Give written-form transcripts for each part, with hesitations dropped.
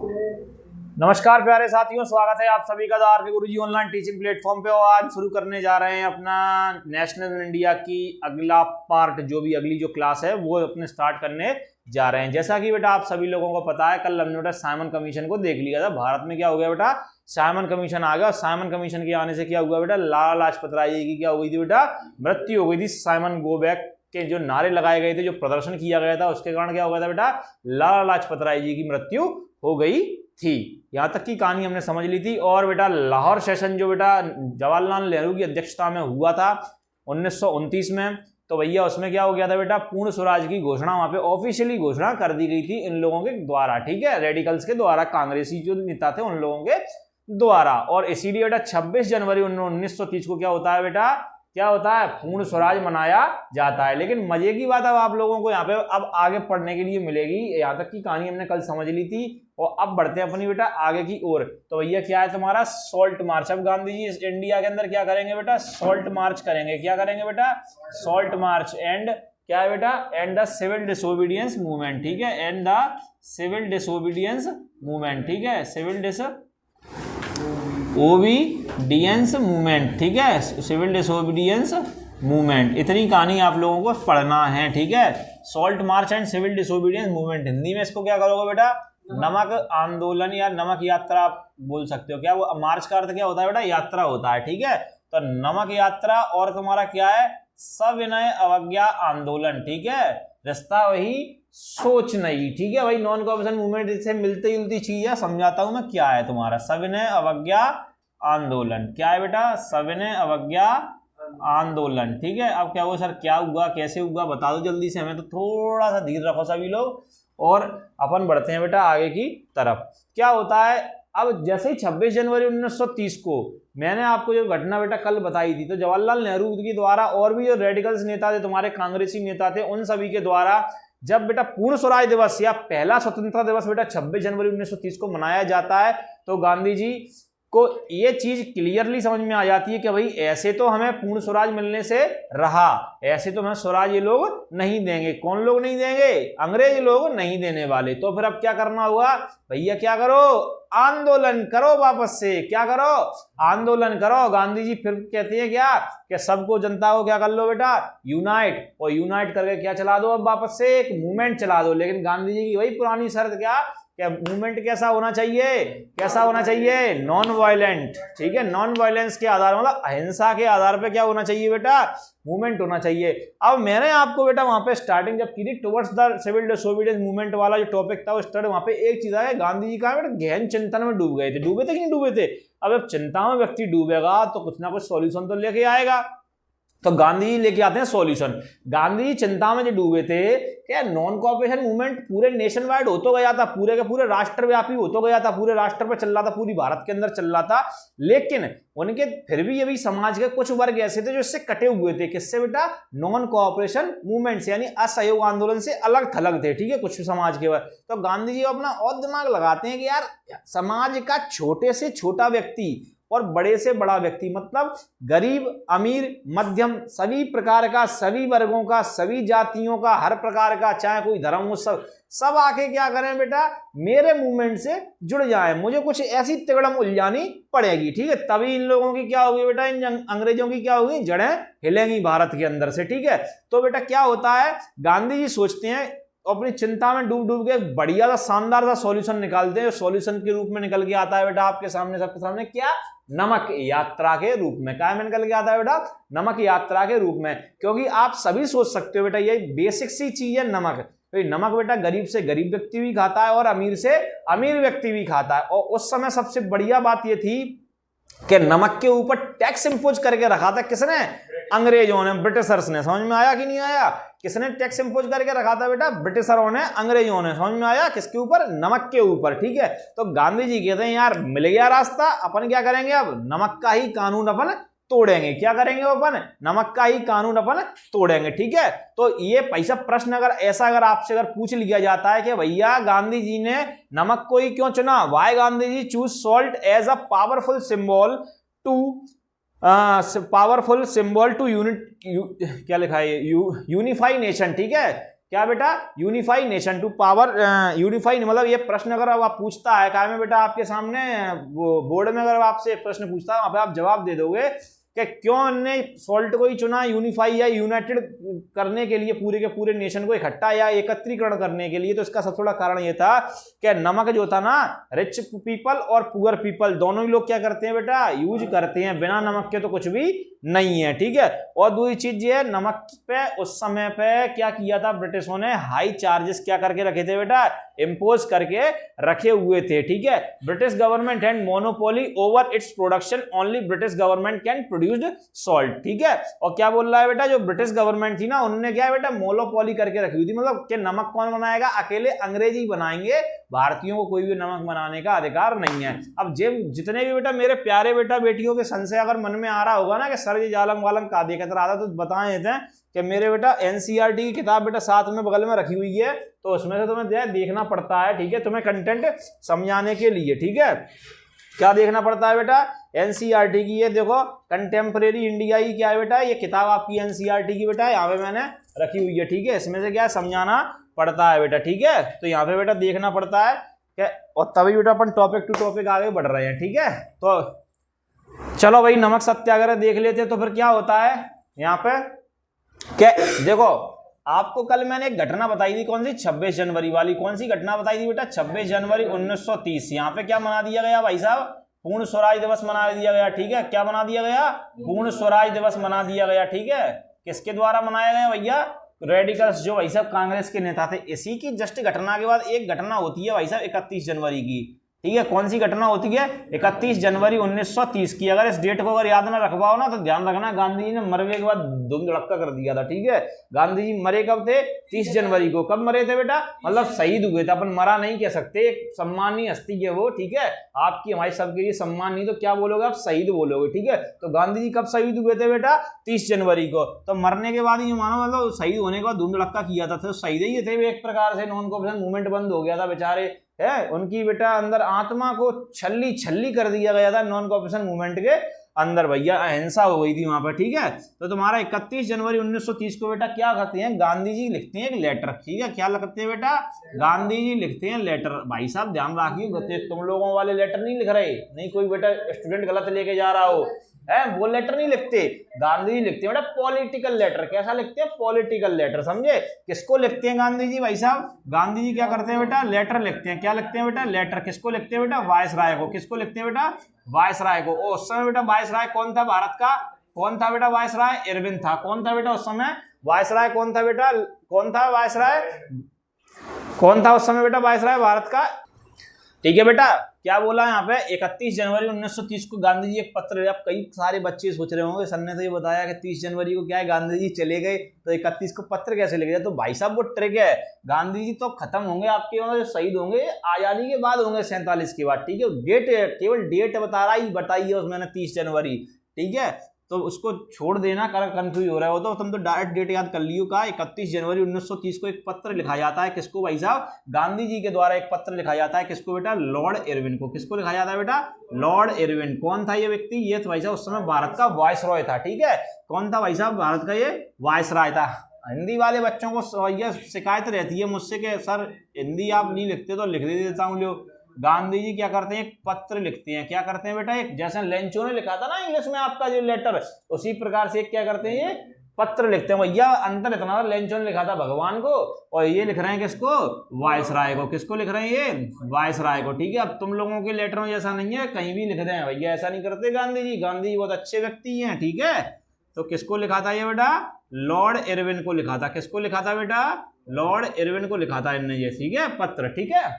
नमस्कार प्यारे साथियों, स्वागत है आप सभी का आर के गुरुजी ऑनलाइन टीचिंग प्लेटफॉर्म पे। और आज शुरू करने जा रहे हैं अपना नेशनल इंडिया की अगला पार्ट, जो भी अगली जो क्लास है वो अपने स्टार्ट करने जा रहे हैं। जैसा कि बेटा आप सभी लोगों को पता है, कल हमने बेटा साइमन कमीशन को देख लिया था। भारत में क्या हो गया बेटा, साइमन कमीशन आ गया। साइमन कमीशन के आने से क्या हुआ बेटा, लाला लाजपत राय जी की क्या हो गई थी बेटा, मृत्यु हो गई थी। साइमन गो बैक के जो नारे लगाए गए थे, जो प्रदर्शन किया गया था, उसके कारण क्या हो गया था बेटा, लाला लाजपत राय जी की मृत्यु हो गई थी। यहां तक की कहानी हमने समझ ली थी। और बेटा लाहौर सेशन जो बेटा जवाहरलाल नेहरू की अध्यक्षता में हुआ था 1929 में, तो भैया उसमें क्या हो गया था बेटा, पूर्ण स्वराज की घोषणा वहां पे ऑफिशियली घोषणा कर दी गई थी इन लोगों के द्वारा, ठीक है, रेडिकल्स के द्वारा, कांग्रेसी जो नेता थे उन लोगों के द्वारा। और इसीलिए बेटा 26 जनवरी 1930 को क्या होता है बेटा, क्या होता है, पूर्ण स्वराज मनाया जाता है। लेकिन मजे की बात अब आप लोगों को यहाँ पे अब आगे पढ़ने के लिए मिलेगी। यहाँ तक की कहानी हमने कल समझ ली थी और अब बढ़ते हैं अपनी बेटा आगे की ओर। तो भैया क्या है तुम्हारा सॉल्ट मार्च। अब गांधी जी इंडिया के अंदर क्या करेंगे बेटा, सॉल्ट मार्च करेंगे। क्या करेंगे बेटा, सॉल्ट मार्च। एंड क्या है बेटा, and the civil disobedience movement, ठीक है, and the civil disobedience movement, ठीक है, सिविल ओबीडियंस मूवमेंट, ठीक है, सिविल डिसोबीडियंस मूवमेंट। इतनी कहानी आप लोगों को पढ़ना है, ठीक है। Salt march and civil disobedience movement, Hindi में इसको क्या करोगे बेटा, नमक आंदोलन या नमक यात्रा बोल सकते हो। क्या वो मार्च का अर्थ क्या होता है बेटा, यात्रा होता है, ठीक है। तो नमक यात्रा और तुम्हारा क्या है, सविनय अवज्ञा आंदोलन, ठीक है, रास्ता वही सोच नहीं, ठीक है भाई। नॉन कोऑपरेशन मूवमेंट से मिलती जुलती चीज है, समझाता हूं मैं क्या है तुम्हारा सविनय अवज्ञा आंदोलन। क्या है बेटा, सविनय अवज्ञा आंदोलन, ठीक है। अब क्या हुआ सर, क्या हुआ, कैसे हुआ, बता दो जल्दी से हमें। तो थोड़ा सा धीर रखो सभी लोग और अपन बढ़ते हैं बेटा आगे की तरफ। क्या होता है, अब जैसे ही 26 जनवरी 1930 को मैंने आपको जो घटना बेटा कल बताई थी, तो जवाहरलाल नेहरू के द्वारा और भी जो रेडिकल्स नेता थे, तुम्हारे कांग्रेसी नेता थे, उन सभी के द्वारा जब बेटा पूर्ण स्वराज दिवस या पहला स्वतंत्रता दिवस बेटा 26 जनवरी 1930 को मनाया जाता है, तो गांधी जी को ये चीज क्लियरली समझ में आ जाती है कि भाई ऐसे तो हमें पूर्ण स्वराज मिलने से रहा, ऐसे तो हमें स्वराज ये लोग नहीं देंगे। कौन लोग नहीं देंगे, अंग्रेज लोग नहीं देने वाले। तो फिर अब क्या करना हुआ भैया, क्या करो, आंदोलन करो, वापस से क्या करो, आंदोलन करो। गांधी जी फिर कहते हैं क्या कि सबको, जनता को क्या कर लो बेटा, यूनाइट, और यूनाइट करके क्या चला दो, अब वापस से एक मूवमेंट चला दो। लेकिन गांधी जी की वही पुरानी शर्त, क्या मूवमेंट कैसा होना चाहिए, कैसा होना चाहिए, नॉन वायलेंट, ठीक है, नॉन वायलेंस के आधार, मतलब अहिंसा के आधार पे क्या होना चाहिए बेटा, मूवमेंट होना चाहिए। अब मैंने आपको बेटा वहां पे स्टार्टिंग जब की थी towards the civil disobedience movement वाला जो टॉपिक था, वो स्टार्ट वहां पे एक चीज आया, गांधी जी का बेटा गहन चिंतन में डूब गए थे। डूबे थे कि नहीं डूबे थे। अब चिंता में व्यक्ति डूबेगा तो कुछ ना कुछ सॉल्यूशन तो लेके आएगा। तो गांधी जी लेके आते हैं सॉल्यूशन। गांधी जी चिंता में जो डूबे थे, क्या नॉन कोऑपरेशन मूवमेंट पूरे नेशन वाइड हो तो गया था, पूरे के पूरे राष्ट्रव्यापी हो तो गया था, पूरे राष्ट्र पर चल रहा था, पूरी भारत के अंदर चल रहा था। लेकिन उनके फिर भी ये भी समाज के कुछ वर्ग ऐसे थे जो इससे कटे हुए थे। किससे बेटा, नॉन कोऑपरेशन मूवमेंट से, यानी असहयोग आंदोलन से अलग थलग थे, ठीक है, कुछ समाज के वर्ग। तो गांधी जी अपना और दिमाग लगाते हैं कि यार समाज का छोटे से छोटा व्यक्ति और बड़े से बड़ा व्यक्ति, मतलब गरीब अमीर मध्यम, सभी प्रकार का, सभी वर्गों का, सभी जातियों का, हर प्रकार का, चाहे कोई धर्म हो, सब आके क्या करें बेटा, मेरे मूवमेंट से जुड़ जाए। मुझे कुछ ऐसी तिगड़म उलझानी पड़ेगी, ठीक है, तभी इन लोगों की क्या होगी बेटा, इन अंग्रेजों की क्या होगी, जड़ें हिलेंगी भारत के अंदर से, ठीक है। तो बेटा क्या होता है, गांधी जी सोचते हैं, अपनी चिंता में डूब डूब के बढ़िया सा शानदार सा सॉल्यूशन निकालते हैं। सॉल्यूशन के रूप में निकल के आता है बेटा आपके सामने, सबके सामने, क्या, नमक यात्रा के रूप में। क्या में निकल के आता है बेटा, नमक यात्रा के रूप में। क्योंकि आप सभी सोच सकते हो बेटा, ये बेसिक सी चीज है नमक। तो नमक बेटा गरीब से गरीब व्यक्ति भी खाता है और अमीर से अमीर व्यक्ति भी खाता है। और उस समय सबसे बढ़िया बात यह थी कि नमक के ऊपर टैक्स इंपोज करके रखा था किसने, अंग्रेजों ने, ब्रिटिशर्स ने। समझ में आया कि नहीं आया, किसने टैक्स इंपोज करके रखा था बेटा, ब्रिटिशरों ने, अंग्रेजों ने। समझ में आया, किसके ऊपर, नमक के ऊपर, ठीक है। तो गांधी जी कहते हैं यार मिल गया रास्ता, अपन क्या करेंगे, अब नमक का ही कानून अपन तोड़ेंगे। क्या करेंगे अपन, नमक का ही कानून अपन तोड़ेंगे, ठीक है। तो ये पैसा प्रश्न अगर आपसे अगर पूछ लिया जाता है कि भैया गांधी जी ने नमक को ही क्यों चुना, why Gandhi ji choose salt as a powerful symbol to unite, क्या लिखा है, यूनिफाई नेशन, ठीक है, क्या बेटा, unify nation to power, unify मतलब ये प्रश्न अगर अब आप पूछता है काय में बेटा आपके सामने वो बोर्ड में अगर आपसे प्रश्न पूछता है वहां पे आप जवाब दे दोगे कि क्यों उन्होंने सॉल्ट को ही चुना यूनिफाई या यूनाइटेड करने के लिए, पूरे के पूरे नेशन को इकट्ठा या एकत्रीकरण करने के लिए। तो इसका सबसे बड़ा कारण ये था कि नमक जो था ना, रिच पीपल और पुअर पीपल दोनों ही लोग क्या करते हैं बेटा, यूज करते हैं, बिना नमक के तो कुछ भी नहीं है, ठीक है। और दूसरी चीज ये, नमक पे उस समय पे क्या किया था ब्रिटिशों ने, हाई चार्जेस क्या करके रखे थे बेटा, इंपोज करके रखे हुए थे, ठीक है। British government had monopoly over its production, only British government can produced salt, ठीक है। और क्या बोल रहा है बेटा, जो ब्रिटिश गवर्नमेंट थी ना, उन्होंने क्या है बेटा, मोनोपोली करके रखी हुई थी, मतलब कि नमक कौन बनाएगा, अकेले अंग्रेज ही बनाएंगे, भारतीयों को कोई भी नमक बनाने का अधिकार नहीं है। अब जितने भी बेटा मेरे प्यारे बेटा बेटियों के संशय अगर मन में आ रहा होगा ना कि सर ये जालम वालम का देखता रहा था, तो बताए देते हैं कि मेरे बेटा एनसीईआरटी की किताब बेटा साथ में बगल में रखी हुई है, तो उसमें से तुम्हें देखना पड़ता है, ठीक है, तुम्हें कंटेंट समझाने के लिए, ठीक है। क्या देखना पड़ता है बेटा, एनसीईआरटी की ये देखो, कंटेम्परेरी इंडिया की क्या है बेटा, ये किताब आपकी एनसीईआरटी की बेटा यहाँ पे मैंने रखी हुई है, ठीक है। इसमें से क्या समझाना पड़ता है बेटा, ठीक है। तो यहाँ पे बेटा देखना पड़ता है कि, और तभी बेटा अपन टॉपिक टू टॉपिक आगे बढ़ रहे हैं, ठीक है। तो चलो भाई नमक सत्याग्रह देख लेते हैं। तो फिर क्या होता है यहाँ पे, क्या देखो, आपको कल मैंने एक घटना बताई थी, कौन सी, 26 जनवरी वाली। कौन सी घटना बताई थी बेटा, 26 जनवरी 1930। यहाँ पे क्या मना दिया गया भाई साहब, पूर्ण स्वराज दिवस मना दिया गया, ठीक है। क्या मना दिया गया, पूर्ण स्वराज दिवस मना दिया गया, ठीक है। किसके द्वारा मनाया गया भैया, रेडिकल्स जो भाई साहब कांग्रेस के नेता थे। इसी की जस्ट घटना के बाद एक घटना होती है भाई साहब 31 जनवरी की, ठीक है। कौन सी घटना होती है, 31 जनवरी 1930 की। अगर इस डेट को अगर याद ना रख पाओ ना, तो ध्यान रखना, गांधी जी ने मरने के बाद धुंधड़क्का कर दिया था, ठीक है। गांधी जी मरे कब थे, 30 जनवरी को। कब मरे थे बेटा, मतलब शहीद हुए थे, अपन मरा नहीं कह सकते, एक सम्मानीय हस्ती है वो, ठीक है। आपकी हमारी सबके लिए सम्मान नहीं, तो क्या बोलोगे आप, शहीद बोलोगे, ठीक है। तो गांधी जी कब शहीद हुए थे बेटा, 30 जनवरी को। तो मरने के बाद ही मानो, मतलब शहीद होने के बाद धुंधड़क्का किया था, तो शहीद ही थे एक प्रकार से। नॉन कॉपरेशन मूवमेंट बंद हो गया था बेचारे, है उनकी बेटा अंदर आत्मा को छल्ली छल्ली कर दिया गया था नॉन कॉपरेशन मूवमेंट के अंदर, भैया अहिंसा हो गई थी वहां पर, ठीक है। तो तुम्हारा 31 जनवरी 1930 को बेटा क्या करते हैं, गांधी जी लिखते हैं एक लेटर, ठीक है। क्या लिखते हैं बेटा, गांधी जी लिखते हैं लेटर। भाई साहब ध्यान रखिए, तुम लोगों वाले लेटर नहीं लिख रहे, नहीं कोई बेटा स्टूडेंट गलत लेके जा रहा हो, है वो लेटर नहीं लिखते, गांधी जी लिखते हैं बेटा पॉलिटिकल लेटर। कैसा लिखते हैं, पॉलिटिकल लेटर, समझे। किसको लिखते हैं गांधी जी भाई साहब, गांधी जी क्या करते हैं बेटा, लेटर लिखते हैं। क्या लिखते हैं बेटा, लेटर। किसको लिखते हैं बेटा, वायसराय को। किसको लिखते हैं बेटा, वायसराय को। उस समय बेटा वायसराय कौन था भारत का, कौन था बेटा वायसराय, इरविन था। कौन था बेटा उस समय वायसराय, कौन था बेटा, कौन था वायसराय, कौन था उस समय बेटा वायसराय भारत का, ठीक है बेटा। क्या बोला यहाँ पे, 31 जनवरी 1930 को गांधी जी एक पत्र। अब कई सारे बच्चे सोच रहे होंगे सर ने तो ये बताया कि 30 जनवरी को क्या है गांधी जी चले गए, तो 31 को पत्र कैसे लिख गया। तो भाई साहब वो ट्रिक है, गांधी जी तो खत्म होंगे आपके, जो शहीद होंगे आजादी के बाद होंगे 47 के बाद, ठीक है। डेट केवल डेट बताई है उसमें 30 जनवरी, ठीक है। तो उसको छोड़ देना, कंफ्यूज हो रहा हो तो तुम तो डायरेक्ट डेट याद कर लियो का 31 जनवरी 1930 को एक पत्र लिखा जाता है। किसको भाई साहब, गांधी जी के द्वारा एक पत्र लिखा जाता है। किसको बेटा, लॉर्ड इरविन को। किसको लिखा जाता है बेटा, लॉर्ड इरविन। कौन था ये व्यक्ति, ये भाई साहब उस समय भारत का वायसरॉय था, ठीक है। कौन था भाई साहब, भारत का ये वायसरॉय था। हिंदी वाले बच्चों को यह शिकायत रहती है मुझसे कि सर हिंदी आप नहीं लिखते तो लिख देता हूँ। लो गांधी जी क्या करते हैं, एक पत्र लिखते हैं। क्या करते हैं बेटा, एक जैसे लेंचो ने लिखा था ना इंग्लिश में आपका जो लेटर, उसी प्रकार से क्या करते हैं, ये पत्र लिखते हैं। भैया अंतर इतना था, लेंचो ने लिखा था भगवान को, और ये लिख रहे हैं किसको, वायसराय को। किसको लिख रहे हैं, ये वायसराय को, ठीक है। अब तुम लोगों के लेटर में जैसा नहीं है, कहीं भी लिख दें भैया, ऐसा नहीं करते गांधी जी। गांधी जी बहुत अच्छे व्यक्ति हैं, ठीक है। तो किसको लिखा था ये बेटा, लॉर्ड इरविन को लिखा था। किसको लिखा था बेटा, लॉर्ड इरविन को लिखा था इनने ये, ठीक है, पत्र, ठीक है।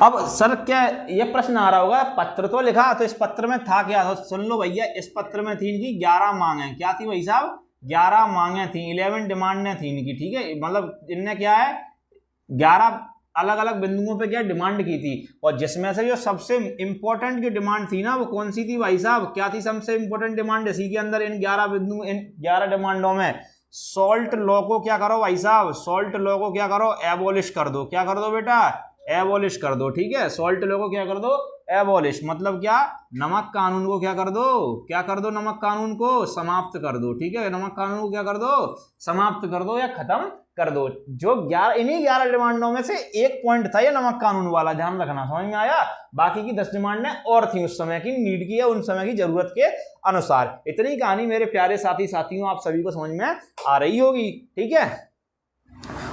अब सर क्या ये प्रश्न आ रहा होगा, पत्र तो लिखा, तो इस पत्र में था क्या, तो सुन लो भैया। इस पत्र में थी इनकी 11 मांगे। क्या थी भाई साहब, 11 मांगे थी, 11 डिमांडें थी इनकी, ठीक है। मतलब इनने क्या है, 11 अलग अलग बिंदुओं पे क्या डिमांड की थी, और जिसमें से जो सबसे इंपॉर्टेंट की डिमांड थी ना, वो कौन सी थी भाई साहब, क्या थी सबसे इंपॉर्टेंट डिमांड इसी के अंदर, इन 11 बिंदु, इन 11 डिमांडों में, सॉल्ट लॉ को क्या करो भाई साहब, सॉल्ट लॉ को क्या करो, एबोलिश कर दो। क्या कर दो बेटा, एबॉलिश कर दो, ठीक है। सॉल्ट लॉ को क्या कर दो, एबॉलिश। मतलब क्या, नमक कानून को क्या कर दो, क्या कर दो, नमक कानून को समाप्त कर दो, ठीक है। नमक कानून को क्या कर दो, समाप्त कर दो या खत्म कर दो। जो 11 इन्हीं 11 डिमांडों में से एक पॉइंट था ये नमक कानून वाला, ध्यान रखना, समझ में आया। बाकी की 10 डिमांडें और थी उस समय की नीड की या उन समय की जरूरत के अनुसार। इतनी कहानी मेरे प्यारे साथियों आप सभी को समझ में आ रही होगी, ठीक है।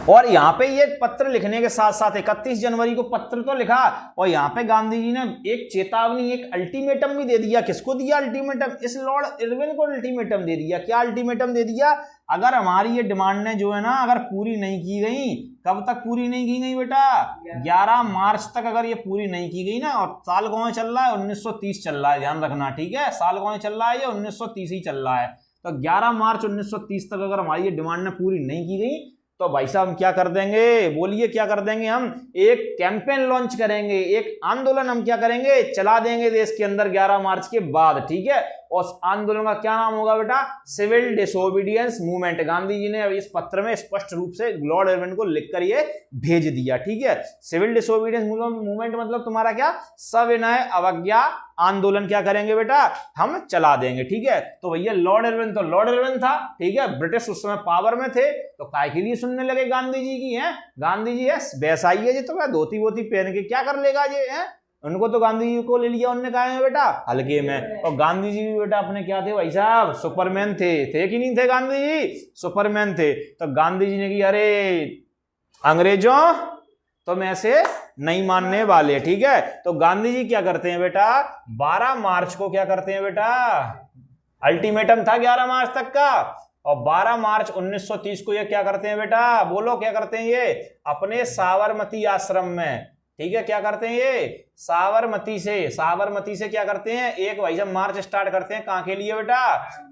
और यहाँ पे ये पत्र लिखने के साथ साथ 31 जनवरी को पत्र तो लिखा और यहाँ पे गांधी जी ने एक चेतावनी, एक अल्टीमेटम भी दे दिया। किसको दिया अल्टीमेटम? इस लॉर्ड इरविन को अल्टीमेटम दे दिया। क्या अल्टीमेटम दे दिया? अगर हमारी ये डिमांडें जो है ना अगर पूरी नहीं की गई, कब तक पूरी नहीं की गई बेटा? 11 मार्च तक अगर ये पूरी नहीं की गई ना, और साल कौन चल रहा है? 1930 चल रहा है, ध्यान रखना, ठीक है। साल कौन चल रहा है? ये 1930 ही चल रहा है। तो 11 मार्च 1930 तक अगर हमारी ये डिमांडें पूरी नहीं की गई तो भाई साहब हम क्या कर देंगे? बोलिए क्या कर देंगे? हम एक कैंपेन लॉन्च करेंगे, एक आंदोलन हम क्या करेंगे? चला देंगे देश के अंदर 11 मार्च के बाद, ठीक है। और आंदोलन का क्या नाम होगा बेटा? Civil disobedience movement. Gandhi ji ने इस पत्र में स्पष्ट रूप से लॉर्ड इरविन को लिखकर ये भेज दिया, ठीक है। सिविल डिसोबीडियंस मूवमेंट मतलब तुम्हारा क्या? सविनय अवज्ञा आंदोलन क्या करेंगे बेटा? हम चला देंगे, ठीक है। तो भैया लॉर्ड इरविन तो लॉर्ड इरविन था, ठीक है, ब्रिटिश उस समय पावर में थे, तो काय के लिए सुनने लगे गांधी जी की? है गांधी जी है वैसा ही है जी, तो क्या धोती वोती पहन के क्या कर लेगा ये? है उनको तो गांधी जी को ले लिया, उन्होंने कहा है बेटा हल्के में। और गांधी जी भी बेटा अपने क्या थे भाई साहब? सुपरमैन थे कि नहीं थे? गांधी जी सुपरमैन थे। तो गांधी जी ने की अरे अंग्रेजों तो मैं से नहीं मानने वाले, ठीक है। तो गांधी जी क्या करते हैं बेटा? 12 मार्च को क्या करते हैं बेटा? अल्टीमेटम था 11 मार्च तक का, और 12 मार्च 1930 को ये क्या करते हैं बेटा? बोलो क्या करते हैं ये? अपने साबरमती आश्रम में, ठीक है, क्या करते हैं ये? साबरमती से क्या करते हैं? एक भाई साहब मार्च स्टार्ट करते हैं। कहां के लिए बेटा?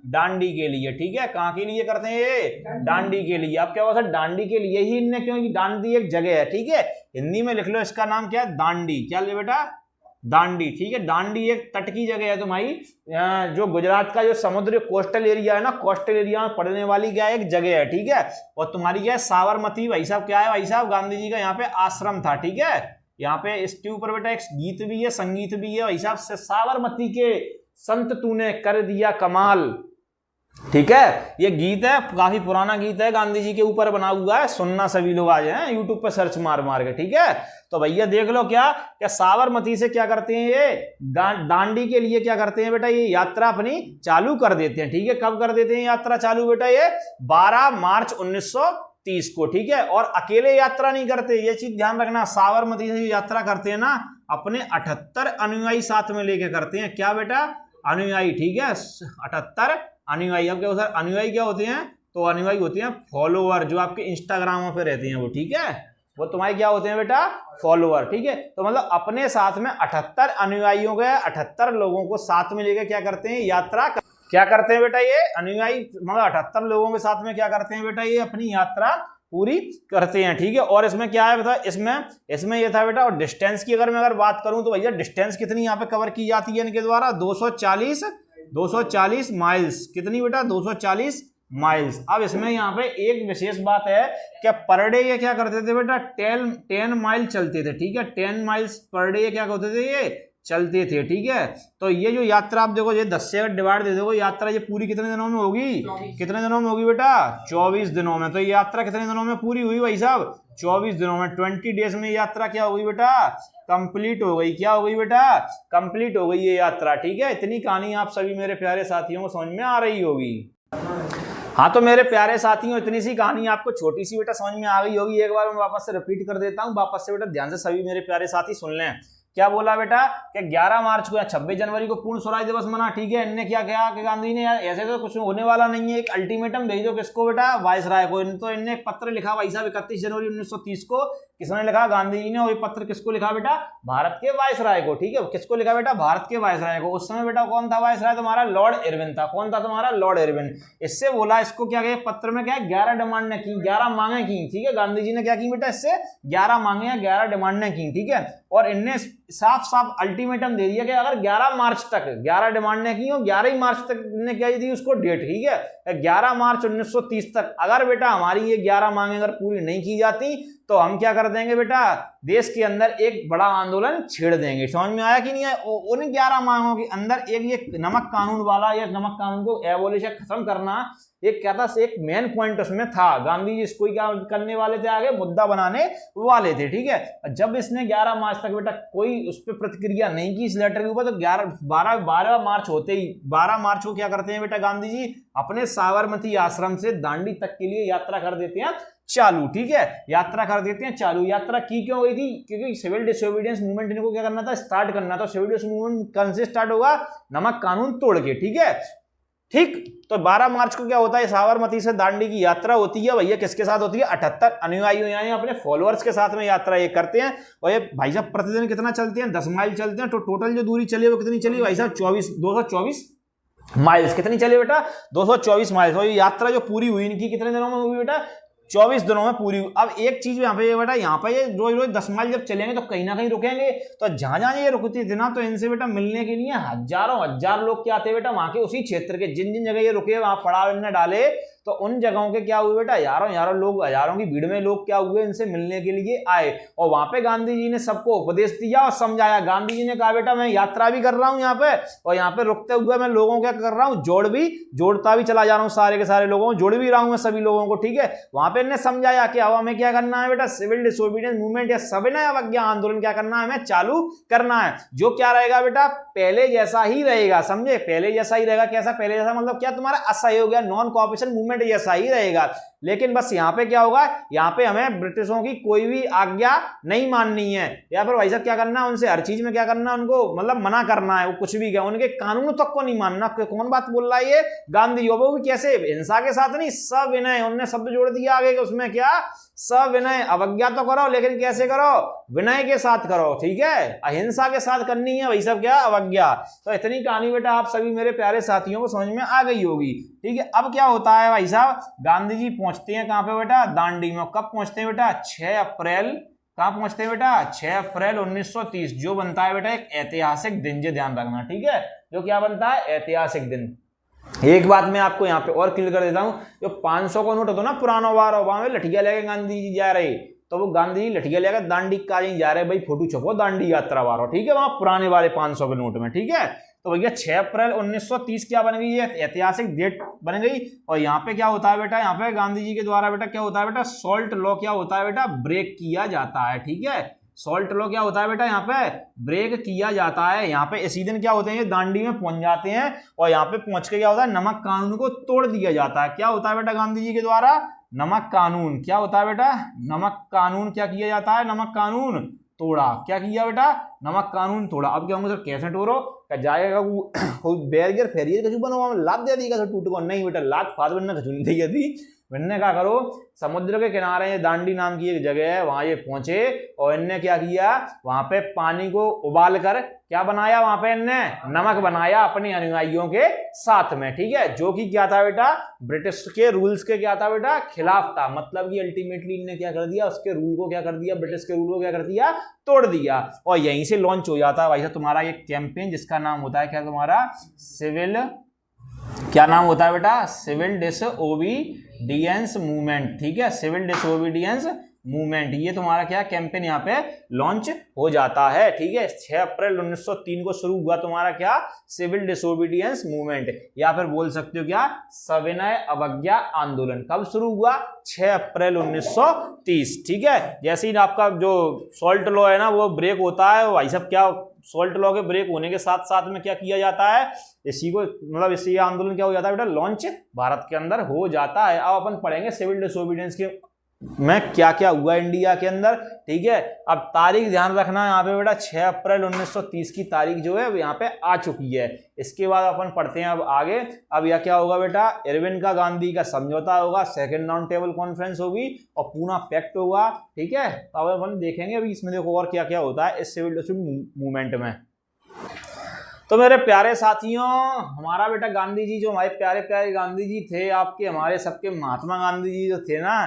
डांडी के लिए, ठीक है। कहां के लिए करते हैं ये? डांडी के लिए। अब क्या हुआ सर? डांडी के लिए ही इनने, क्योंकि डांडी एक जगह है, ठीक है। हिंदी में लिख लो, इसका नाम क्या है? दांडी। क्या ले बेटा? दांडी, ठीक है। दांडी एक तट की जगह है तुम्हारी, जो गुजरात का जो समुद्र कोस्टल एरिया है ना, कोस्टल एरिया में पड़ने वाली क्या एक जगह है, ठीक है। और तुम्हारी क्या है? साबरमती भाई साहब क्या है भाई साहब? गांधी जी का यहाँ पे आश्रम था, ठीक है। यहाँ पे इसके ऊपर बेटा एक गीत भी है, संगीत भी है भाई साहब से, साबरमती के संत तूने कर दिया कमाल, ठीक है। ये गीत है, काफी पुराना गीत है, गांधी जी के ऊपर बना हुआ है। सुनना सभी लोग आज हैं यूट्यूब पर सर्च मार मार के, ठीक है। तो भैया देख लो क्या साबरमती से क्या करते हैं ये? दांडी के लिए क्या करते हैं बेटा? ये यात्रा अपनी चालू कर देते हैं, ठीक है। कब कर देते हैं यात्रा चालू बेटा? ये 12 मार्च 1930 को, ठीक है। और अकेले यात्रा नहीं करते, ये चीज ध्यान रखना। साबरमती से यात्रा करते हैं ना, अपने 78 अनुयायी साथ में लेके करते हैं। क्या बेटा? अनुयायी, ठीक है। 78 अनुयायी। अब क्या होता है? अनुयायी क्या होते हैं? तो अनुयायी होते हैं फॉलोअर, जो आपके इंस्टाग्राम पे रहते हैं वो, ठीक है। वो तुम्हारे क्या होते हैं बेटा? फॉलोअर, ठीक है। तो मतलब अपने साथ में 78 अनुयायियों के 78 लोगों को साथ में लेकर क्या करते हैं? यात्रा क्या करते हैं बेटा? ये अनुयायी मतलब 78 लोगों के साथ में क्या करते हैं बेटा? ये अपनी यात्रा पूरी करते हैं, ठीक है। और इसमें क्या है बेटा? इसमें ये था बेटा। और डिस्टेंस की अगर मैं बात करूं तो भैया डिस्टेंस कितनी यहाँ पे कवर की जाती है इनके द्वारा? 240 माइल्स। कितनी बेटा? 240 माइल्स। अब इसमें यहाँ पे एक विशेष बात है कि पर डे ये क्या करते थे बेटा? 10 माइल चलते थे, ठीक है। 10 माइल्स पर डे ये क्या करते थे? ये चलते थे, ठीक है। तो ये जो यात्रा आप देखो, ये 10 से अगर डिवाइड दे दो, यात्रा ये पूरी कितने दिनों में होगी? कितने दिनों में होगी बेटा? 24 दिनों में। तो ये यात्रा कितने दिनों में पूरी हुई भाई साहब? 24 दिनों में। 20 डेज में यात्रा क्या हो गई बेटा? कंप्लीट हो गई। क्या हो गई बेटा? कंप्लीट हो गई ये यात्रा, ठीक है। इतनी कहानी आप सभी मेरे प्यारे साथियों को समझ में आ रही होगी। हाँ तो मेरे प्यारे साथियों, इतनी सी कहानी आपको छोटी सी बेटा समझ में आ गई होगी। एक बार मैं वापस से रिपीट कर देता हूँ, वापस से बेटा ध्यान से सभी मेरे प्यारे साथी सुन लें। क्या बोला बेटा? कि 11 मार्च को या 26 जनवरी को पूर्ण स्वराज दिवस मना, ठीक है। इनने क्या कहा कि गांधी ने ऐसे तो कुछ होने वाला नहीं है, एक अल्टीमेटम भेजो। किसको बेटा? वायसराय को। तो इनने एक पत्र लिखा भाई साहब 31 जनवरी 1930 को। किसने लिखा? गांधी जी ने। और ये पत्र किसको लिखा बेटा? भारत के वायसराय को, ठीक है। किसको लिखा बेटा? भारत के वायसराय को। उस समय बेटा कौन था वायसराय? तुम्हारा लॉर्ड इरविन था। कौन था तुम्हारा? Lord Irwin. इससे बोला, इसको क्या कहे पत्र में? क्या है? 11 डिमांडें की, 11 मांगे की, ठीक है। गांधी जी ने क्या की बेटा? इससे 11 मांगे या 11 डिमांडें की, ठीक है। और इनने साफ साफ अल्टीमेटम दे दिया कि अगर 11 मार्च तक 11 डिमांडें की और 11 मार्च तक इन्होंने क्या दी उसको डेट, ठीक है। 11 मार्च 1930 तक अगर बेटा हमारी ये 11 मांगे अगर पूरी नहीं की जाती तो हम क्या कर देंगे बेटा, देश के अंदर एक बड़ा आंदोलन छेड़ देंगे। समझ में आया कि नहीं है? उन 11 मांगों के अंदर एक ये नमक कानून वाला, या नमक कानून को एबोलिश खत्म करना, एक क्या था, एक मेन पॉइंट उसमें था। गांधी जी इसको क्या करने वाले थे, आगे मुद्दा बनाने वाले थे, ठीक है। जब इसने 11 मार्च तक बेटा कोई उस पर प्रतिक्रिया नहीं की इस लेटर के ऊपर, तो 12 मार्च होते ही 12 मार्च को क्या करते हैं बेटा, गांधी जी अपने साबरमती आश्रम से दांडी तक के लिए यात्रा कर देते हैं चालू, ठीक है, यात्रा कर देते हैं चालू। यात्रा की क्यों गई थी? क्योंकि सिविल डिसोबीडियंस मूवमेंट इनको क्या करना था, स्टार्ट करना था। सिविल डिसोबीडियंस मूवमेंट कौन से स्टार्ट होगा, नमक कानून तोड़ के, ठीक है। ठीक, तो 12 मार्च को क्या होता है, साबरमती से दांडी की यात्रा होती है भैया। किसके साथ होती है? 78 अनुयायी यानी अपने फॉलोअर्स के साथ में यात्रा ये करते हैं। और ये भाई साहब प्रतिदिन कितना चलते हैं, 10 माइल चलते हैं। तो टोटल जो दूरी चली है वो कितनी चली भाई साहब, 224 माइल्स। कितनी चली बेटा, 224 माइल्स। और ये यात्रा जो पूरी हुई इनकी कितने दिनों में हुई बेटा, 24 दिनों में पूरी। अब एक चीज यहाँ पे बेटा, यहाँ पे ये रोज रोज 10 माइल जब चलेंगे तो कहीं ना कहीं रुकेंगे। तो जहां जहां ये रुकती थी ना, तो इनसे बेटा मिलने के लिए हजारों हजार लोग क्या आते बेटा, वहां के उसी क्षेत्र के जिन जिन जगह ये रुके, वहां पड़ाव इनने डाले, तो उन जगहों के क्या हुए बेटा, यारों लोग, हजारों की भीड़ में लोग क्या हुए, इनसे मिलने के लिए आए। और वहां पे गांधी जी ने सबको उपदेश दिया और समझाया। गांधी जी ने कहा बेटा मैं यात्रा भी कर रहा हूं यहाँ पे, और यहाँ पे रुकते हुए मैं लोगों को क्या कर रहा हूँ, जोड़ता भी चला जा रहा हूँ, सारे के सारे लोगों को जोड़ भी रहा हूं मैं सभी लोगों को, ठीक है। वहां पे इन्हें समझाया कि अब हमें क्या करना है बेटा, सिविल डिसोबीडियंस मूवमेंट या सविनय अवज्ञा आंदोलन क्या करना है, हमें चालू करना है। जो क्या रहेगा बेटा, पहले जैसा ही रहेगा, समझे, पहले जैसा ही रहेगा। कैसा पहले जैसा, मतलब क्या, तुम्हारा असहयोग या नॉन कोऑपरेशन मूवमेंट जैसा ही रहेगा। लेकिन बस यहाँ पे क्या होगा, यहाँ पे हमें ब्रिटिशों की कोई भी आज्ञा नहीं माननी है, या फिर भाई साहब क्या करना है, उनसे हर चीज में क्या करना है, उनको मतलब मना करना है। वो कुछ भी क्या, उनके कानून तक को नहीं मानना। कौन बात बोल रहा है ये, गांधी। वो भी कैसे, हिंसा के साथ नहीं, सविनय, उन्होंने शब्द जोड़ दिया आगे उसमें, क्या, सविनय। अवज्ञा तो करो लेकिन कैसे करो, विनय के साथ करो, ठीक है। अहिंसा के साथ करनी है भाई साहब, क्या, अवज्ञा। तो इतनी कहानी बेटा आप सभी मेरे प्यारे साथियों को समझ में आ गई होगी, ठीक है। अब क्या होता है भाई साहब, गांधी जी पहुंचते हैं कहां पे बेटा, दांडी में। कब पहुंचते हैं बेटा, 6 अप्रैल। कहां पहुंचते हैं बेटा, 6 अप्रैल 1930, जो बनता है बेटा एक ऐतिहासिक दिन, जो ध्यान रखना, ठीक है। जो क्या बनता है, ऐतिहासिक दिन। एक बात मैं आपको यहाँ पे और क्लियर कर देता हूं, जो 500 का नोट होता ना पुराना वार, वहां में लठिया लेके गांधी जी जा रहे, तो वो गांधी जी लठिया लेकर दांडी का जा रहे, भाई फोटो छपो दांडी यात्रा वारो, ठीक है, वहां पुराने वाले 500 के नोट में, ठीक है। तो भैया 6 अप्रैल 1930 क्या बन गई है, ऐतिहासिक डेट बन गई। और यहाँ पे क्या होता है बेटा, यहाँ पे गांधी जी के द्वारा बेटा क्या होता है बेटा, सॉल्ट लॉ क्या होता है बेटा, ब्रेक किया जाता है, ठीक है। सॉल्ट लॉ क्या होता है बेटा, यहाँ पे ब्रेक किया जाता है। यहाँ पे इसी दिन क्या होते हैं, ये दांडी में पहुंच जाते हैं, और यहाँ पे पहुंच के क्या होता है, नमक कानून को तोड़ दिया जाता है। क्या होता है बेटा, गांधी जी के द्वारा नमक कानून, क्या होता है बेटा, नमक कानून क्या किया जाता है, नमक कानून तोड़ा। क्या किया बेटा, नमक कानून तोड़ा। अब क्या होंगे, कैसे टोरो जाएगा, बैरियर फेरियर कछु बनो, लाद दे दी टूट को, नहीं बेटा, लाद फाद बनना कछु नहीं दी थी। मैंने क्या करो, समुद्र के किनारे दांडी नाम की एक जगह है, वहां ये पहुंचे, और इनने क्या किया, वहां पे पानी को उबाल कर क्या बनाया, वहां पे इनने नमक बनाया अपने अनुयायियों के साथ में, ठीक है। जो कि क्या था बेटा, ब्रिटिश के रूल्स के क्या था बेटा, खिलाफ था। मतलब कि अल्टीमेटली इनने क्या कर दिया, उसके रूल को क्या कर दिया, ब्रिटिश के रूल को क्या कर दिया, तोड़ दिया। और यहीं से लॉन्च हो जाता है भाई साहब तुम्हारा एक कैंपेन, जिसका नाम होता है क्या, तुम्हारा सिविल, क्या नाम होता है बेटा, सिविल डिसओबीडियंस मूवमेंट, ठीक है। सिविल डिसओबीडियंस मूवमेंट, ये तुम्हारा क्या कैंपेन यहाँ पे लॉन्च हो जाता है, ठीक है। 6 अप्रैल 1903 को शुरू हुआ तुम्हारा क्या, सिविल डिसोबीडियंस मूवमेंट, या फिर बोल सकते हो क्या, सविनय अवज्ञा आंदोलन। कब शुरू हुआ, 6 अप्रैल 1930, ठीक है। जैसे ही आपका जो सॉल्ट लॉ है ना, वो ब्रेक होता है, भाई साहब क्या, सॉल्ट लॉ के ब्रेक होने के साथ साथ में क्या किया जाता है, इसी को मतलब इसी आंदोलन क्या हो जाता है बेटा, लॉन्च भारत के अंदर हो जाता है। अब अपन पढ़ेंगे सिविल डिसोबीडियंस के में क्या क्या हुआ इंडिया के अंदर, ठीक है। अब तारीख ध्यान रखना यहाँ पे बेटा, 6 अप्रैल 1930 की तारीख जो है यहाँ पे आ चुकी है। इसके बाद अपन पढ़ते हैं अब आगे। अब यह क्या होगा बेटा, इरविन का गांधी का समझौता होगा, सेकंड राउंड टेबल कॉन्फ्रेंस होगी, और पूना पैक्ट होगा, ठीक है। अब अपन देखेंगे अभी इसमें, देखो और क्या क्या होता है इस सिविल डिसोबीडियंस मूवमेंट में। तो मेरे प्यारे साथियों, हमारा बेटा गांधी जी, जो हमारे प्यारे प्यारे गांधी जी थे, आपके हमारे सबके महात्मा गांधी जी जो थे ना,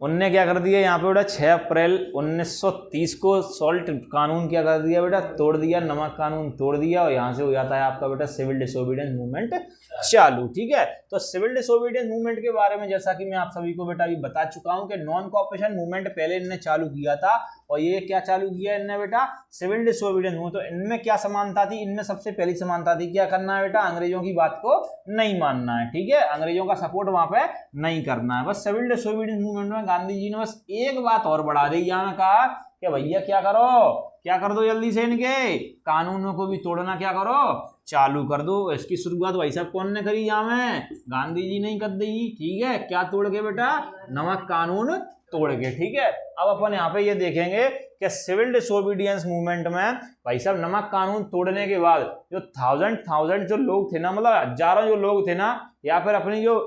उनने क्या कर दिया यहाँ पे बेटा 6 अप्रैल 1930 को सॉल्ट कानून क्या कर दिया बेटा, तोड़ दिया, नमक कानून तोड़ दिया, और यहाँ से हो जाता है आपका बेटा सिविल डिसोबीडियंस मूवमेंट चालू। ठीक है, तो सिविल डिसोबीडियंस मूवमेंट के बारे में जैसा कि मैं आप सभी को बेटा अभी बता चुका हूँ कि नॉन कोऑपरेशन मूवमेंट पहले इनने चालू किया था, और ये क्या चालू किया इनने बेटा, सिविल डिसोबीडियंस मूवमेंट। तो इनमें क्या समानता थी, इनमें सबसे पहली समानता थी क्या करना है बेटा, अंग्रेजों की बात को नहीं मानना है। ठीक है, अंग्रेजों का सपोर्ट वहां पे नहीं करना है। बस सिविल डिसोबीडियंस मूवमेंट में गांधी जी ने बस एक बात और बढ़ा दी, यहाँ कहा कि भैया क्या करो, क्या कर दो जल्दी से, इनके कानूनों को भी तोड़ना क्या करो, चालू कर दो। इसकी शुरुआत भाई साहब कौन ने करी, यहाँ में गांधी जी नहीं कर दी। ठीक है, क्या तोड़ के बेटा, नमक कानून तोड़ के। ठीक है, अब अपन यहाँ पे ये देखेंगे कि सिविल डिसोबीडियंस मूवमेंट में भाई साहब नमक कानून तोड़ने के बाद जो थाउजेंड जो लोग थे ना, मतलब हजारों जो लोग थे ना, या फिर अपनी जो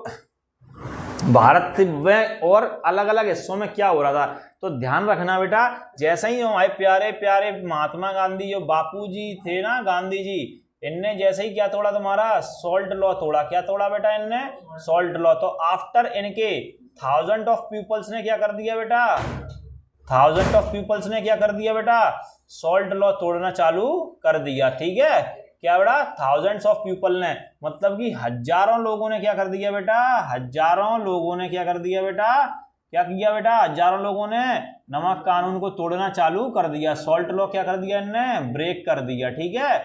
भारत में और अलग अलग हिस्सों में क्या हो रहा था, तो ध्यान रखना बेटा, जैसे ही हमारे प्यारे प्यारे महात्मा गांधी जो बापू जी थे ना, गांधी जी, इनने जैसे ही क्या तोड़ा, तुम्हारा सॉल्ट लॉ तोड़ा। क्या तोड़ा बेटा इनने, सॉल्ट लॉ। तो आफ्टर इनके थाउजेंड ऑफ पीपल्स ने क्या कर दिया बेटा, थाउजेंड ऑफ पीपल्स ने क्या कर दिया बेटा, सॉल्ट लॉ तोड़ना चालू कर दिया। ठीक है, क्या बेटा, थाउजेंड्स ऑफ पीपल ने, मतलब कि हजारों लोगों ने क्या कर दिया बेटा, हजारों लोगों ने क्या कर दिया बेटा, क्या किया बेटा, हजारों लोगों ने नमक कानून को तोड़ना चालू कर दिया। सॉल्ट लॉ क्या कर दिया इनने, ब्रेक कर दिया। ठीक है,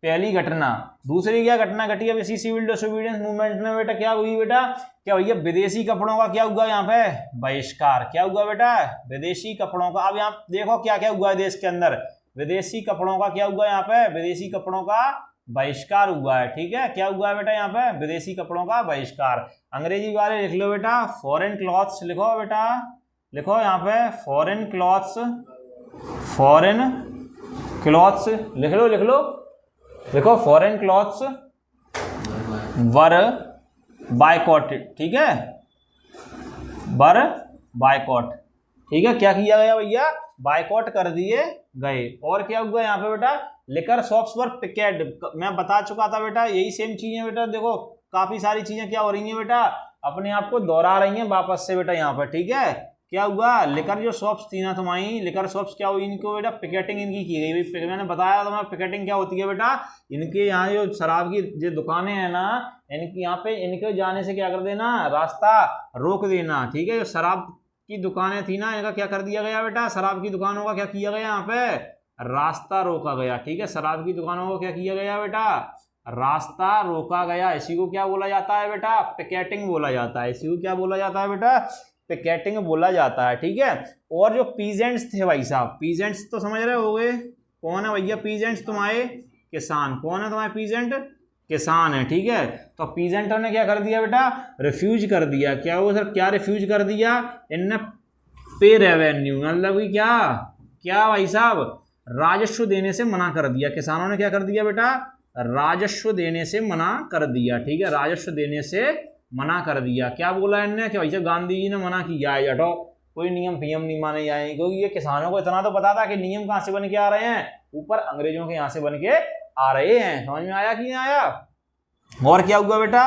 पहली घटना। दूसरी क्या घटना घटी अब इसी सिविल डिसोबीडियंस मूवमेंट में बेटा, क्या हुई बेटा, क्या भैया विदेशी कपड़ों का क्या हुआ यहाँ पे, बहिष्कार। क्या हुआ बेटा, विदेशी कपड़ों का। अब यहाँ देखो क्या क्या हुआ है देश के अंदर, विदेशी कपड़ों का क्या हुआ यहाँ पे, विदेशी कपड़ों का बहिष्कार हुआ है। ठीक है, क्या हुआ है बेटा यहाँ पे, विदेशी कपड़ों का बहिष्कार। अंग्रेजी वाले लिख लो बेटा, फॉरेन क्लॉथ्स लिखो बेटा, लिखो यहाँ पे फॉरेन क्लॉथ्स, फॉरेन क्लॉथ्स लिख लो, लिख लो, देखो फॉरेन क्लॉथ्स वर बायकॉटेड। ठीक है, वर बायकॉट। ठीक है, क्या किया गया भैया, बायकॉट कर दिए गए। और क्या हुआ यहाँ पे बेटा, लिकर शॉप्स पर पिकेट। मैं बता चुका था बेटा, यही सेम चीज है बेटा। देखो काफी सारी चीजें क्या हो रही हैं बेटा, अपने आप को दोहरा रही हैं वापस से बेटा यहाँ पर। ठीक है, क्या हुआ, लिकर जो शॉप्स थी ना तुम्हारी, लिकर शॉप्स क्या हुई, इनको बेटा पिकेटिंग इनकी की गई। मैंने बताया तुम्हें पिकेटिंग क्या होती है बेटा, इनके यहाँ जो शराब की जो दुकानें हैं ना, इनकी यहाँ पे इनके जाने से क्या कर देना, रास्ता रोक देना। ठीक है, जो शराब की दुकानें थी ना, इनका क्या कर दिया गया बेटा, शराब की दुकानों का क्या किया गया यहाँ पे, रास्ता रोका गया। ठीक है, शराब की दुकानों को क्या किया गया बेटा, रास्ता रोका गया। इसी को क्या बोला जाता है बेटा, पिकेटिंग बोला जाता है। इसी को क्या बोला जाता है बेटा, पिकेटिंग बोला जाता है। ठीक है, और जो पीजेंट्स थे भाई साहब, पीजेंट्स तो समझ रहे होगे कौन है भैया, पीजेंट्स तुम्हारे किसान। कौन है तुम्हारे पीजेंट, किसान है। ठीक है, तो पीजेंटों ने क्या कर दिया बेटा, रिफ्यूज कर दिया। क्या वो सर, क्या रिफ्यूज कर दिया इनने, पे रेवेन्यू, मतलब कि क्या क्या भाई साहब, राजस्व देने से मना कर दिया। किसानों ने क्या कर दिया बेटा, राजस्व देने से मना कर दिया। ठीक है, राजस्व देने से मना कर दिया। क्या बोला इनने, कि भाई साहब गांधी जी ने मना किया है, हटो, कोई नियम फियम नहीं माने जाएंगे। क्योंकि ये किसानों को इतना तो पता था कि नियम कहाँ से बन के आ रहे हैं, ऊपर अंग्रेजों के यहाँ से बन के आ रहे हैं। समझ में आया कि नहीं आया। और क्या हुआ बेटा,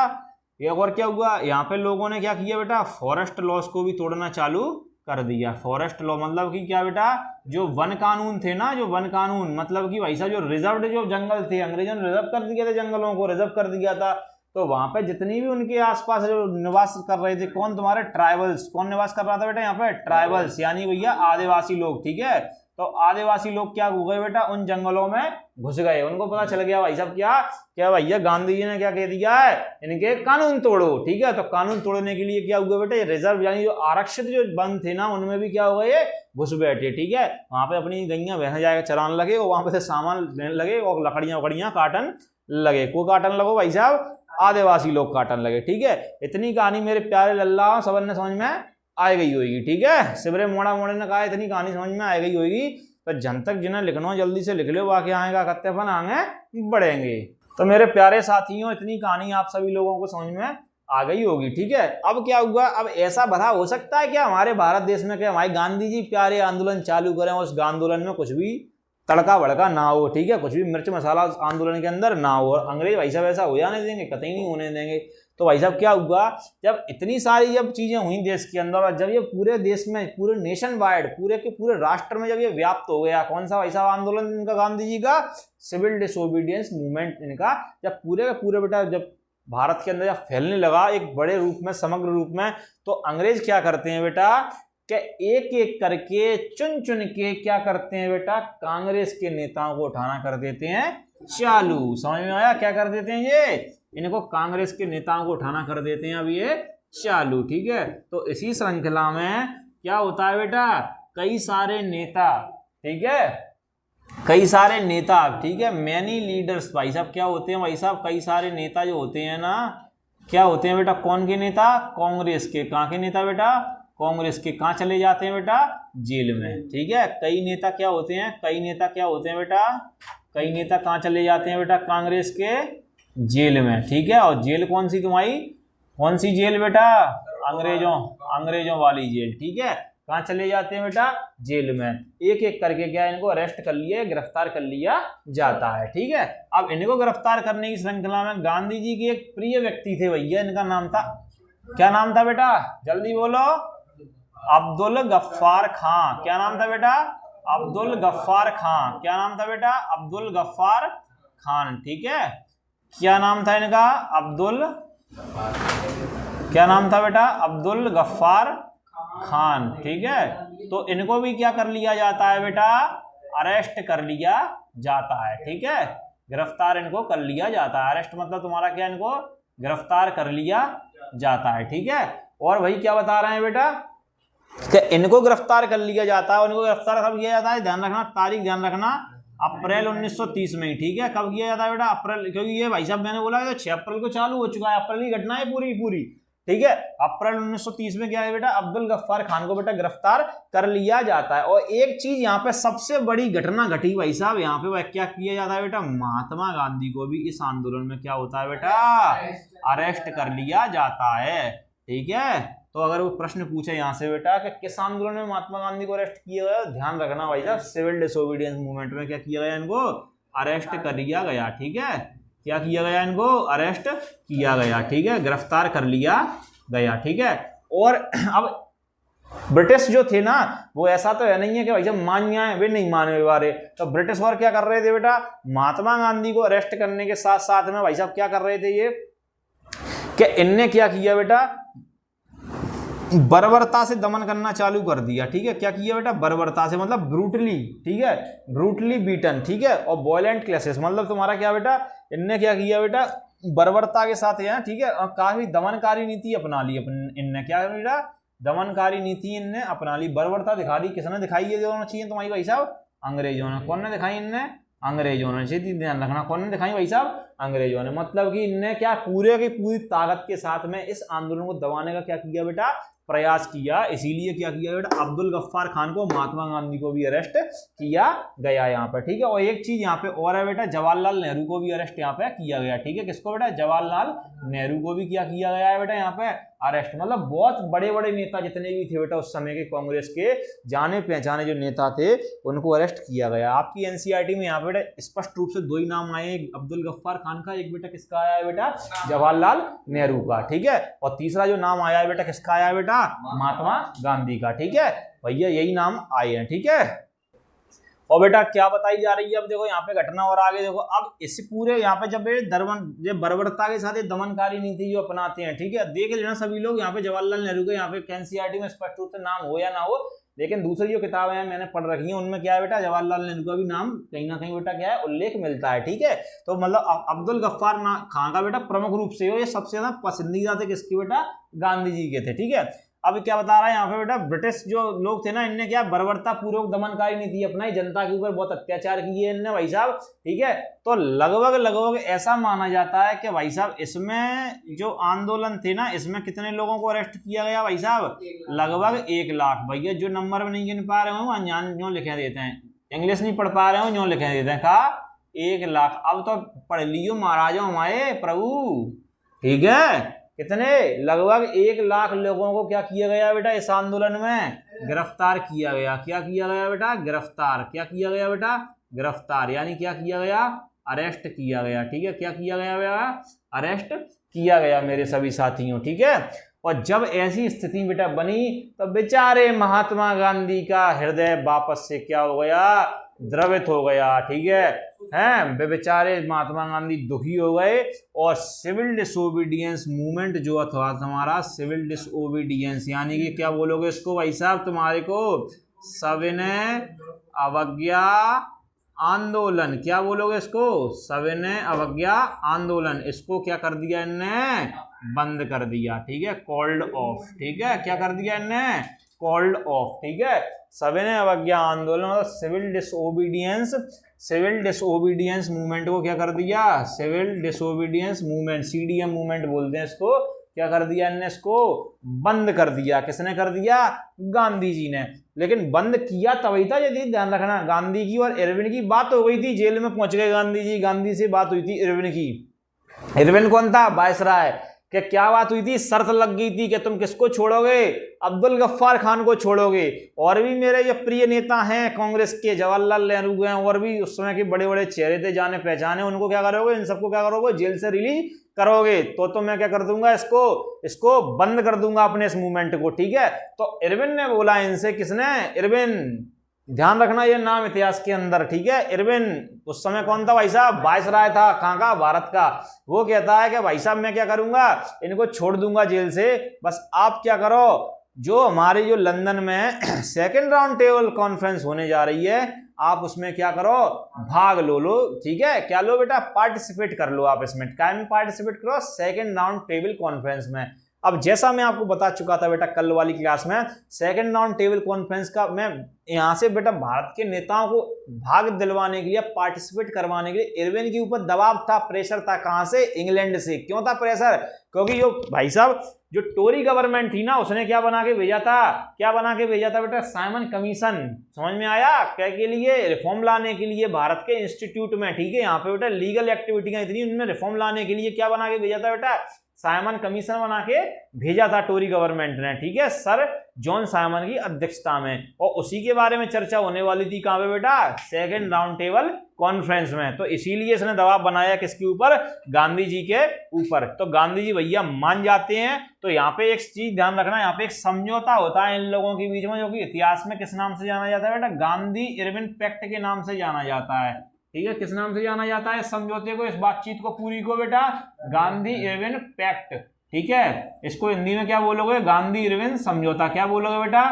एक और क्या हुआ, यहाँ पे लोगों ने क्या किया बेटा, फॉरेस्ट लॉस को भी तोड़ना चालू कर दिया। फॉरेस्ट लॉ मतलब कि क्या बेटा, जो वन कानून थे ना, जो वन कानून मतलब कि भाई साहब जो रिजर्व्ड जो जंगल थे, अंग्रेजों ने रिजर्व कर दिया था, जंगलों को रिजर्व कर दिया था। तो वहां पे जितनी भी उनके आसपास जो निवास कर रहे थे, कौन, तुम्हारे ट्राइबल्स। कौन निवास कर रहा था बेटा यहाँ पे, ट्राइबल्स, यानी भैया आदिवासी लोग। ठीक है, तो आदिवासी लोग क्या हो गए बेटा, उन जंगलों में घुस गए। उनको पता चल गया भाई साहब क्या क्या भैया गांधी जी ने क्या कह दिया है, इनके कानून तोड़ो। ठीक है, तो कानून तोड़ने के लिए क्या हुआ बेटा, रिजर्व यानी जो आरक्षित जो वन थे ना, उनमें भी क्या हो गए, घुस बैठे। ठीक है, वहां पे अपनी गैया भैंसा जाएगा चराने लगे, और वहां पे से सामान लेने लगे, और लकड़ियां वकड़ियां काटन लगे। को काटन लगो भाई साहब, आदिवासी लोग काटन लगे। ठीक है, इतनी कहानी मेरे प्यारे लल्ला सब ने समझ में आ गई होगी। ठीक है, सिबरे मोड़ा मोड़े ने कहा इतनी कहानी समझ में आ गई होगी। तो जन तक जिन्हें लिखना हो जल्दी से लिख लो, बाकी आएगा कत्तेपन आगे बढ़ेंगे। तो मेरे प्यारे साथियों, इतनी कहानी आप सभी लोगों को समझ में आ गई होगी। ठीक है, अब क्या हुआ, अब ऐसा भला हो सकता है क्या हमारे भारत देश में, क्या हमारे गांधी जी प्यारे आंदोलन चालू करें, उस आंदोलन में कुछ भी तड़का भड़का ना हो। ठीक है, कुछ भी मिर्च मसाला आंदोलन के अंदर ना हो, और अंग्रेज भाई साहब ऐसा हो जाने देंगे, कतई नहीं होने देंगे। तो भाई साहब क्या हुआ, जब इतनी सारी जब चीजें हुई देश के अंदर और जब ये पूरे देश में, पूरे नेशन वाइड, पूरे के पूरे राष्ट्र में जब ये व्याप्त हो गया, कौन सा भाई साहब आंदोलन इनका, गांधी जी का सिविल डिसोबीडियंस मूवमेंट इनका, जब पूरे के पूरे बेटा जब भारत के अंदर जब फैलने लगा एक बड़े रूप में, समग्र रूप में, तो अंग्रेज क्या करते हैं बेटा कि एक एक करके चुन चुन के क्या करते हैं बेटा, कांग्रेस के नेताओं को उठाना कर देते हैं चालू। समझ में आया, क्या कर देते हैं ये, इनको कांग्रेस के नेताओं को उठाना कर देते हैं अब ये चालू। ठीक है, तो इसी श्रृंखला में क्या होता है बेटा, कई सारे नेता, ठीक है, कई सारे नेता, ठीक है, मैनी लीडर्स भाई साहब क्या होते हैं भाई साहब, कई सारे नेता जो होते हैं ना, क्या होते हैं बेटा, कौन के नेता, कांग्रेस के। कहाँ के नेता बेटा, कांग्रेस के। कहाँ चले जाते हैं बेटा, जेल में। ठीक है, कई नेता क्या होते हैं, कई नेता क्या होते हैं बेटा, कई नेता कहाँ चले जाते हैं बेटा, कांग्रेस के जेल में। ठीक है, और जेल कौन सी तुम्हारी, कौन सी जेल बेटा, अंग्रेजों वाली जेल। ठीक है, कहाँ चले जाते हैं बेटा, जेल में। एक एक करके क्या इनको अरेस्ट कर लिया, गिरफ्तार कर लिया जाता है। ठीक है, अब इनको गिरफ्तार करने की श्रृंखला में गांधी जी के एक प्रिय व्यक्ति थे भैया, इनका नाम था, क्या नाम था बेटा, जल्दी बोलो, अब्दुल गफ्फार खां। क्या नाम था बेटा, अब्दुल गफ्फार खां। क्या नाम था बेटा, अब्दुल गफ्फार खान। ठीक है, क्या नाम था इनका, क्या नाम था बेटा, अब्दुल गफ्फार खान। ठीक है, तो इनको भी क्या कर लिया जाता है बेटा, अरेस्ट कर लिया जाता है। ठीक है, गिरफ्तार इनको कर लिया जाता है। अरेस्ट मतलब तुम्हारा क्या, इनको गिरफ्तार कर लिया जाता है। ठीक है, और भाई क्या बता रहे हैं बेटा कि इनको गिरफ्तार कर लिया जाता है। इनको गिरफ्तार कब किया जाता है, ध्यान रखना, तारीख ध्यान रखना, अप्रैल 1930 में। ठीक है, कब किया जाता है बेटा, अप्रैल, क्योंकि ये भाई साहब मैंने बोला कि 6 अप्रैल को चालू हो चुका है, अप्रैल की घटना है पूरी। ठीक है, अप्रैल 1930 में क्या है बेटा, अब्दुल गफ्फार खान को बेटा गिरफ्तार कर लिया जाता है। और एक चीज यहाँ पे सबसे बड़ी घटना घटी भाई साहब, यहाँ पे क्या किया जाता है बेटा, महात्मा गांधी को भी इस आंदोलन में क्या होता है बेटा, अरेस्ट कर लिया जाता है। ठीक है, तो अगर वो प्रश्न पूछे यहाँ से बेटा कि किस आंदोलन में महात्मा गांधी को अरेस्ट किया गया, ध्यान रखना भाई साहब, सिविल डिसोबीडियंस मूवमेंट में क्या किया गया, इनको अरेस्ट कर लिया गया। ठीक है, क्या किया गया, इनको अरेस्ट किया गया। ठीक है, गिरफ्तार कर लिया गया। ठीक है, और अब ब्रिटिश जो थे ना, वो ऐसा तो है नहीं है कि भाई साहब मान जाए, वे नहीं माने बारे। तो ब्रिटिश और क्या कर रहे थे बेटा, महात्मा गांधी को अरेस्ट करने के साथ साथ में भाई साहब क्या कर रहे थे ये, कि इनने क्या किया बेटा, बर्बरता से दमन करना चालू कर दिया। ठीक है, क्या किया बेटा, बर्बरता से मतलब ब्रूटली। ठीक है, ब्रूटली बीटन। ठीक है, और वॉयलेंट क्लेसेस मतलब तुम्हारा क्या बेटा, इनने क्या किया बेटा, बर्बरता के साथ है। ठीक है, और काफी दमनकारी नीति अपना ली इनने, क्या बेटा, दमनकारी नीति इनने अपना ली, बर्बरता दिखा दी। किसने दिखाई है जो होना चाहिए तुम्हारी भाई साहब, अंग्रेजों ने। कौन ने दिखाई, इनने, अंग्रेजों ने। ध्यान रखना, कौन ने दिखाई भाई साहब, अंग्रेजों ने। मतलब कि इनने क्या पूरे की पूरी ताकत के साथ में इस आंदोलन को दबाने का क्या किया बेटा, प्रयास किया। इसीलिए क्या किया बेटा, अब्दुल गफ्फार खान को, महात्मा गांधी को भी अरेस्ट किया गया यहाँ पर। ठीक है, और एक चीज यहाँ पे और है बेटा, जवाहरलाल नेहरू को भी अरेस्ट यहाँ पे किया गया। ठीक है, किसको बेटा, जवाहरलाल नेहरू को भी क्या किया गया है बेटा यहाँ पे, अरेस्ट। मतलब बहुत बड़े बड़े नेता जितने भी थे बेटा उस समय के कांग्रेस के जाने पहचाने जो नेता थे, उनको अरेस्ट किया गया। आपकी एनसीईआरटी में यहाँ पे बेटा स्पष्ट रूप से दो ही नाम आए, एक अब्दुल गफ्फार खान का, एक बेटा किसका आया है बेटा, जवाहरलाल नेहरू का। ठीक है, और तीसरा जो नाम आया है बेटा, किसका आया है बेटा, महात्मा गांधी का। ठीक है भैया, यही नाम आए हैं। ठीक है, और बेटा क्या बताई जा रही है, अब देखो यहाँ पे घटना और आगे देखो। अब इस पूरे यहाँ पे जब बर्बरता के साथ दमनकारी नीति जो अपनाते हैं, ठीक है, देख लेना सभी लोग, यहाँ पे जवाहरलाल नेहरू के यहाँ पे एनसीईआरटी में स्पष्ट रूप से नाम हो या ना हो, लेकिन दूसरी जो किताबें हैं मैंने पढ़ रखी हैं, उनमें क्या है बेटा, जवाहरलाल नेहरू का भी नाम कहीं ना कहीं बेटा क्या है, उल्लेख मिलता है। ठीक है, तो मतलब अब्दुल गफ्फार खान का बेटा प्रमुख रूप से हो, ये सबसे ज्यादा पसंदीदा थे किसकी बेटा, गांधी जी के थे। ठीक है, अब क्या बता रहा है यहाँ पे बेटा, ब्रिटिश जो लोग थे ना, इनने क्या बर्बरता पूर्वक दमनकारी नीति अपनाई, जनता के ऊपर बहुत अत्याचार किए इनने भाई साहब। ठीक है, तो लगभग ऐसा माना जाता है कि भाई साहब इसमें जो आंदोलन थे ना, इसमें कितने लोगों को अरेस्ट किया गया भाई साहब, लगभग 1 लाख। भैया जो नंबर में नहीं गिन पा रहे हो अनजान जो लिखे देते हैं, इंग्लिश नहीं पढ़ पा रहे हो जो लिखे देते हैं, कहा 1 लाख। अब तो पढ़ लियो महाराजों हमारे प्रभु। ठीक है, कितने, लगभग 1 लाख लोगों को क्या किया गया बेटा, इस आंदोलन में गिरफ्तार किया गया। क्या किया गया बेटा, गिरफ्तार। क्या किया गया बेटा, गिरफ्तार, यानी क्या किया गया, अरेस्ट किया गया। ठीक है, क्या किया गया बेटा, अरेस्ट किया गया मेरे सभी साथियों, ठीक है। और जब ऐसी स्थिति बेटा बनी तो बेचारे महात्मा गांधी का हृदय वापस से क्या हो गया, द्रवित हो गया, ठीक है। हैं बेचारे महात्मा गांधी दुखी हो गए और सिविल डिसोबीडियंस मूवमेंट जो था हमारा, सिविल डिसोबीडियंस यानी कि क्या बोलोगे इसको भाई साहब तुम्हारे को, सविनय अवज्ञा आंदोलन, क्या बोलोगे इसको, सविनय अवज्ञा आंदोलन, इसको क्या कर दिया इनने, बंद कर दिया, ठीक है, कॉल्ड ऑफ, ठीक है, क्या कर दिया इनने, कॉल्ड ऑफ, ठीक है। सविनय अवज्ञा आंदोलन मतलब सिविल डिसोबीडियंस मूवमेंट को क्या कर दिया, civil disobedience movement, CDM movement बोलते हैं इसको, क्या कर दिया इनने, इसको बंद कर दिया। किसने कर दिया, गांधी जी ने। लेकिन बंद किया तभी था, यदि ध्यान रखना, गांधी की और इरविन की बात हो गई थी, जेल में पहुंच गए गांधी जी, गांधी से बात हुई थी इरविन की। इरविन कौन था, वायसराय, कि क्या बात हुई थी, शर्त लग गई थी कि तुम किसको छोड़ोगे, अब्दुल गफ्फार खान को छोड़ोगे। और भी मेरे जो प्रिय नेता हैं कांग्रेस के, जवाहरलाल नेहरू हैं, और भी उस समय के बड़े बड़े चेहरे थे जाने पहचाने, उनको क्या करोगे, इन सबको क्या करोगे, जेल से रिलीज करोगे। तो मैं क्या कर दूंगा, इसको बंद कर दूंगा अपने इस मूवमेंट को, ठीक है। तो इरविन ने बोला इनसे, किसने, इरविन, ध्यान रखना ये नाम इतिहास के अंदर, ठीक है। इरविन उस समय कौन था भाई साहब, वायसराय था, कहाँ का, भारत का। वो कहता है कि भाई साहब मैं क्या करूंगा, इनको छोड़ दूंगा जेल से, बस आप क्या करो, जो हमारी जो लंदन में सेकेंड राउंड टेबल कॉन्फ्रेंस होने जा रही है, आप उसमें क्या करो, भाग लो, ठीक है, क्या लो बेटा, पार्टिसिपेट कर लो आप इसमें, क्या में पार्टिसिपेट करो, सेकेंड राउंड टेबल कॉन्फ्रेंस में। अब जैसा मैं आपको बता चुका था बेटा कल वाली क्लास में, सेकेंड राउंड टेबल कॉन्फ्रेंस का मैं यहां से बेटा भारत के नेताओं को भाग दिलवाने के लिए, पार्टिसिपेट करवाने के लिए इरविन के ऊपर दबाव था, प्रेशर था, कहां से, इंग्लैंड से। क्यों था प्रेशर, क्योंकि जो भाई साहब जो टोरी गवर्नमेंट थी ना, उसने क्या बना के भेजा था, क्या बना के भेजा था बेटा, साइमन कमीशन, समझ में आया, क्या के लिए, रिफॉर्म लाने के लिए भारत के इंस्टीट्यूट में, ठीक है। यहाँ पे बेटा लीगल एक्टिविटीज इतनी, उनमें रिफॉर्म लाने के लिए क्या बना के भेजा था बेटा, साइमन कमीशन बना के भेजा था टोरी गवर्नमेंट ने, ठीक है, सर जॉन साइमन की अध्यक्षता में। और उसी के बारे में चर्चा होने वाली थी कहां पे बेटा, सेकेंड राउंड टेबल कॉन्फ्रेंस में। तो इसीलिए इसने दबाव बनाया किसके ऊपर, गांधी जी के ऊपर। तो गांधी जी भैया मान जाते हैं। तो यहाँ पे एक चीज ध्यान रखना, यहाँ पे एक समझौता होता है इन लोगों के बीच में, जो कि इतिहास में किस नाम से जाना जाता है बेटा, गांधी इरविन पैक्ट के नाम से जाना जाता है, ठीक है। किस नाम से जाना जाता है इस समझौते को, इस बातचीत को पूरी को बेटा, गांधी इरविन पैक्ट, ठीक है। इसको हिंदी में क्या बोलोगे, गांधी इरविन समझौता, क्या बोलोगे बेटा,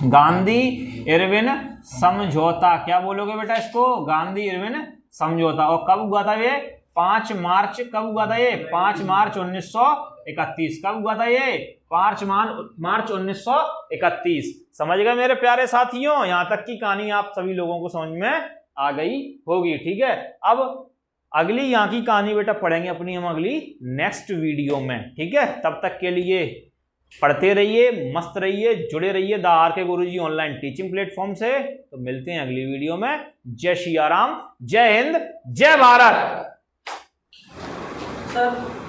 गांधी इरविन समझौता, क्या बोलोगे बेटा इसको, गांधी इरविन समझौता। और कब हुआ था ये, 5 मार्च, कब हुआ था ये, 5 मार्च 1931, कब हुआ था ये, 5 मार्च 1931। समझ गए मेरे प्यारे साथियों, यहां तक की कहानी आप सभी लोगों को समझ में आ गई होगी, ठीक है। अब अगली यहाँ की कहानी बेटा पढ़ेंगे अपनी हम अगली नेक्स्ट वीडियो में, ठीक है। तब तक के लिए पढ़ते रहिए, मस्त रहिए, जुड़े रहिए द आर के गुरुजी ऑनलाइन टीचिंग प्लेटफॉर्म से। तो मिलते हैं अगली वीडियो में। जय श्री राम, जय हिंद, जय भारत। सर